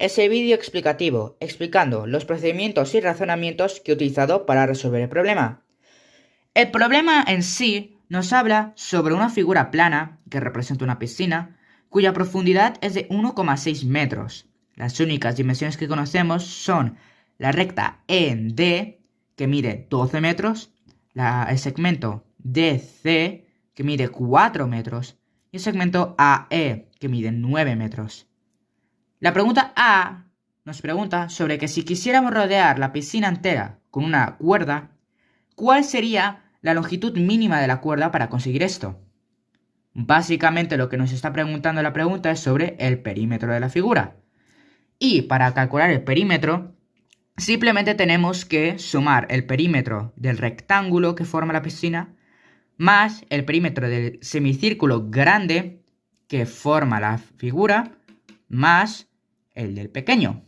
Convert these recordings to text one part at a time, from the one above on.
es el vídeo explicativo, explicando los procedimientos y razonamientos que he utilizado para resolver el problema. El problema en sí nos habla sobre una figura plana que representa una piscina, cuya profundidad es de 1,6 metros. Las únicas dimensiones que conocemos son la recta ED, que mide 12 metros, el segmento DC, que mide 4 metros, y el segmento AE, que mide 9 metros. La pregunta A nos pregunta sobre que si quisiéramos rodear la piscina entera con una cuerda, ¿cuál sería la longitud mínima de la cuerda para conseguir esto? Básicamente lo que nos está preguntando la pregunta es sobre el perímetro de la figura. Y para calcular el perímetro, simplemente tenemos que sumar el perímetro del rectángulo que forma la piscina más el perímetro del semicírculo grande que forma la figura más el del pequeño.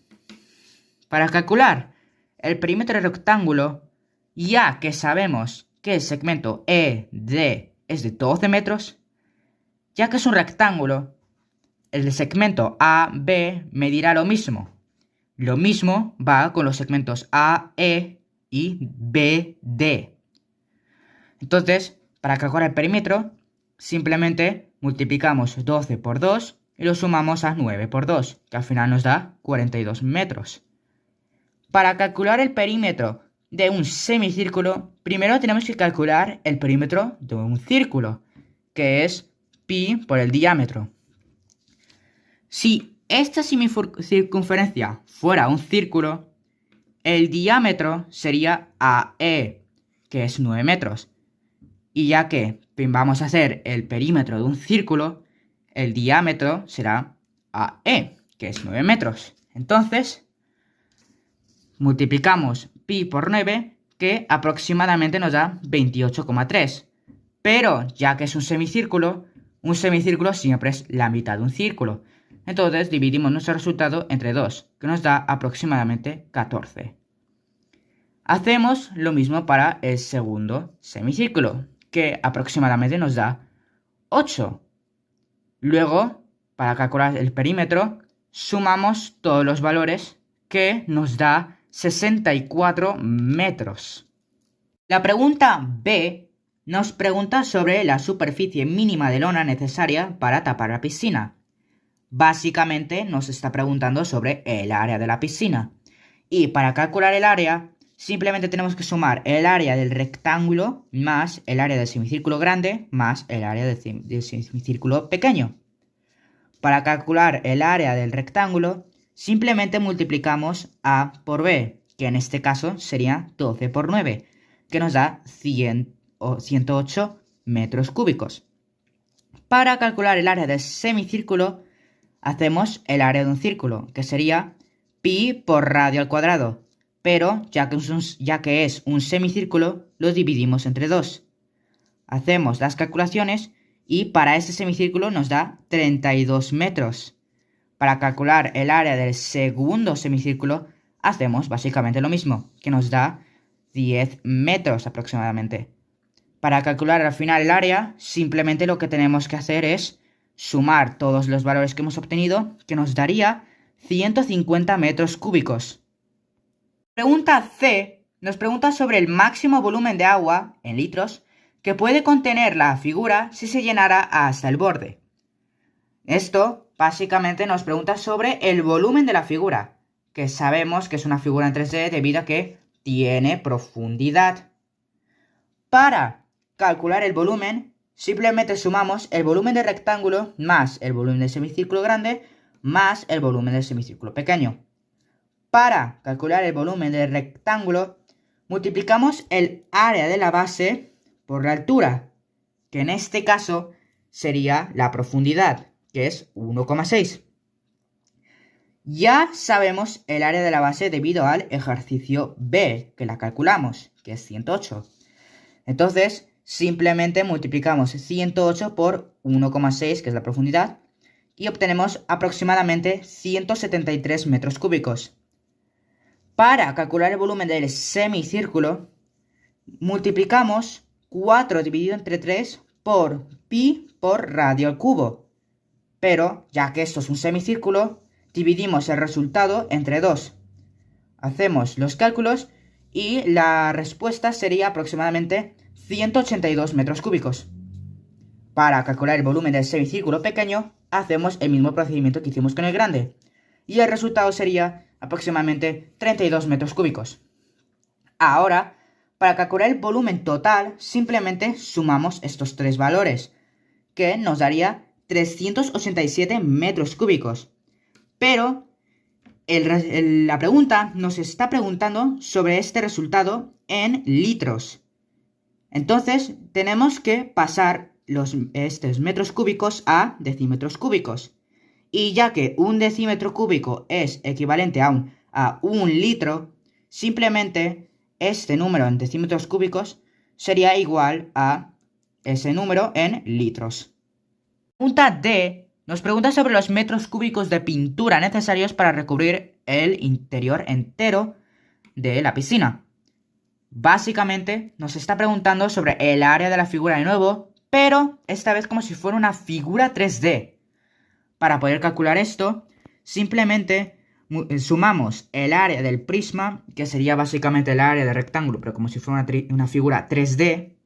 Para calcular el perímetro del rectángulo, ya que sabemos que el segmento ED es de 12 metros, ya que es un rectángulo, el segmento AB medirá lo mismo. Lo mismo va con los segmentos AE y BD. Entonces, para calcular el perímetro, simplemente multiplicamos 12 por 2 y lo sumamos a 9 por 2, que al final nos da 42 metros. Para calcular el perímetro de un semicírculo, primero tenemos que calcular el perímetro de un círculo, que es pi por el diámetro. Si esta circunferencia fuera un círculo, el diámetro sería AE, que es 9 metros. Y ya que vamos a hacer el perímetro de un círculo, el diámetro será AE, que es 9 metros. Entonces, multiplicamos pi por 9, que aproximadamente nos da 28,3. Pero, ya que es un semicírculo siempre es la mitad de un círculo. Entonces, dividimos nuestro resultado entre 2, que nos da aproximadamente 14. Hacemos lo mismo para el segundo semicírculo, que aproximadamente nos da 8. Luego, para calcular el perímetro, sumamos todos los valores, que nos da 64 metros. La pregunta B nos pregunta sobre la superficie mínima de lona necesaria para tapar la piscina. Básicamente nos está preguntando sobre el área de la piscina. Y para calcular el área, simplemente tenemos que sumar el área del rectángulo más el área del semicírculo grande más el área del semicírculo pequeño. Para calcular el área del rectángulo, simplemente multiplicamos A por B, que en este caso sería 12 por 9, que nos da 108 metros cúbicos. Para calcular el área del semicírculo, hacemos el área de un círculo, que sería pi por radio al cuadrado. Pero, ya que es un semicírculo, lo dividimos entre 2. Hacemos las calculaciones y para este semicírculo nos da 32 metros. Para calcular el área del segundo semicírculo, hacemos básicamente lo mismo, que nos da 10 metros aproximadamente. Para calcular al final el área, simplemente lo que tenemos que hacer es sumar todos los valores que hemos obtenido, que nos daría 150 metros cúbicos. Pregunta C nos pregunta sobre el máximo volumen de agua, en litros, que puede contener la figura si se llenara hasta el borde. Esto básicamente nos pregunta sobre el volumen de la figura, que sabemos que es una figura en 3D debido a que tiene profundidad. Para calcular el volumen, simplemente sumamos el volumen del rectángulo más el volumen del semicírculo grande más el volumen del semicírculo pequeño. Para calcular el volumen del rectángulo, multiplicamos el área de la base por la altura, que en este caso sería la profundidad, que es 1,6. Ya sabemos el área de la base debido al ejercicio B, que la calculamos, que es 108. Entonces, simplemente multiplicamos 108 por 1,6, que es la profundidad, y obtenemos aproximadamente 173 metros cúbicos. Para calcular el volumen del semicírculo, multiplicamos 4 dividido entre 3 por pi por radio al cubo. Pero, ya que esto es un semicírculo, dividimos el resultado entre 2. Hacemos los cálculos y la respuesta sería aproximadamente 182 metros cúbicos. Para calcular el volumen del semicírculo pequeño, hacemos el mismo procedimiento que hicimos con el grande. Y el resultado sería aproximadamente 32 metros cúbicos. Ahora, para calcular el volumen total, simplemente sumamos estos tres valores, que nos daría 387 metros cúbicos. Pero la pregunta nos está preguntando sobre este resultado en litros. Entonces, tenemos que pasar estos metros cúbicos a decímetros cúbicos. Y ya que un decímetro cúbico es equivalente a un litro, simplemente este número en decímetros cúbicos sería igual a ese número en litros. Pregunta D nos pregunta sobre los metros cúbicos de pintura necesarios para recubrir el interior entero de la piscina. Básicamente nos está preguntando sobre el área de la figura de nuevo, pero esta vez como si fuera una figura 3D. Para poder calcular esto, simplemente sumamos el área del prisma, que sería básicamente el área del rectángulo, pero como si fuera una figura 3D,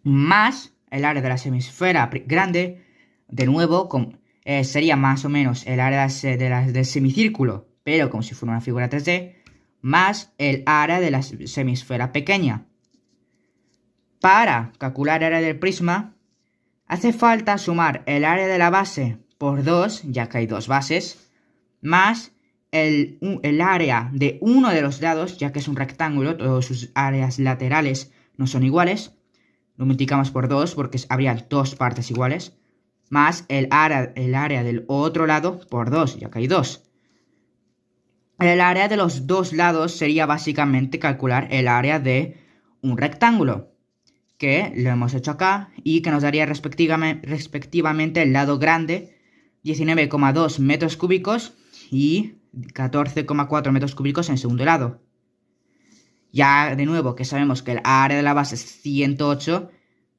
más el área de la semisfera grande, de nuevo, sería más o menos el área del semicírculo, pero como si fuera una figura 3D, más el área de la semisfera pequeña. Para calcular el área del prisma, hace falta sumar el área de la base por 2, ya que hay dos bases, más el área de uno de los lados, ya que es un rectángulo, todas sus áreas laterales no son iguales. Lo multiplicamos por 2 porque habría dos partes iguales, más el área del otro lado por 2, ya que hay 2. El área de los dos lados sería básicamente calcular el área de un rectángulo, que lo hemos hecho acá y que nos daría respectivamente el lado grande 19,2 metros cúbicos y 14,4 metros cúbicos en el segundo lado. Ya de nuevo que sabemos que el área de la base es 108,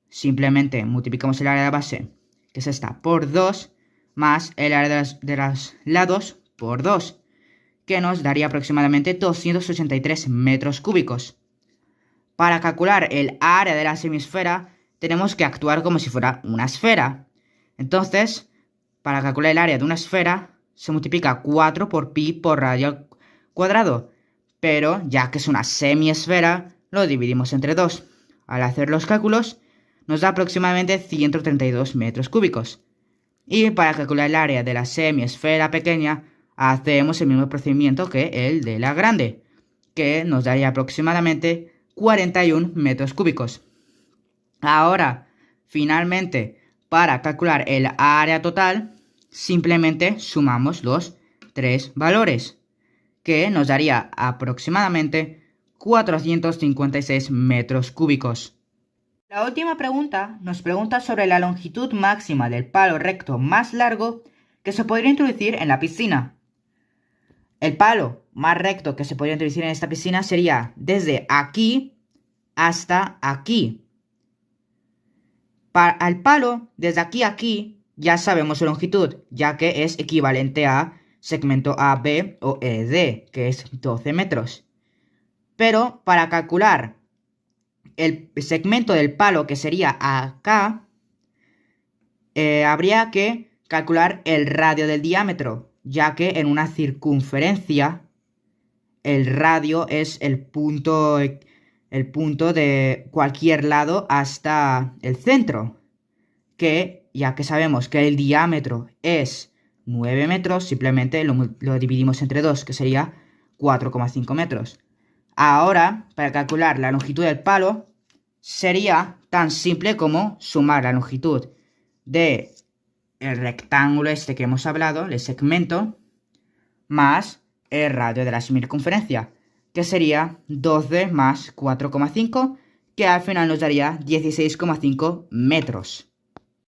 simplemente multiplicamos el área de la base, que es esta, por 2, más el área de los lados por 2, que nos daría aproximadamente 283 metros cúbicos. Para calcular el área de la semisfera, tenemos que actuar como si fuera una esfera. Entonces, para calcular el área de una esfera, se multiplica 4 por pi por radio al cuadrado. Pero, ya que es una semiesfera, lo dividimos entre 2. Al hacer los cálculos, nos da aproximadamente 132 metros cúbicos. Y para calcular el área de la semiesfera pequeña, hacemos el mismo procedimiento que el de la grande, que nos daría aproximadamente 41 metros cúbicos. Ahora, finalmente, para calcular el área total, simplemente sumamos los tres valores, que nos daría aproximadamente 456 metros cúbicos. La última pregunta nos pregunta sobre la longitud máxima del palo recto más largo que se podría introducir en la piscina. El palo más recto que se podría introducir en esta piscina sería desde aquí hasta aquí. Para el palo, desde aquí a aquí, ya sabemos su longitud, ya que es equivalente a segmento AB o ED, que es 12 metros. Pero para calcular el segmento del palo, que sería acá, habría que calcular el radio del diámetro, ya que en una circunferencia el radio es el punto de cualquier lado hasta el centro, que ya que sabemos que el diámetro es 9 metros, simplemente lo dividimos entre 2, que sería 4,5 metros. Ahora, para calcular la longitud del palo, sería tan simple como sumar la longitud del rectángulo este que hemos hablado, el segmento, más el radio de la circunferencia, que sería 12 más 4,5, que al final nos daría 16,5 metros.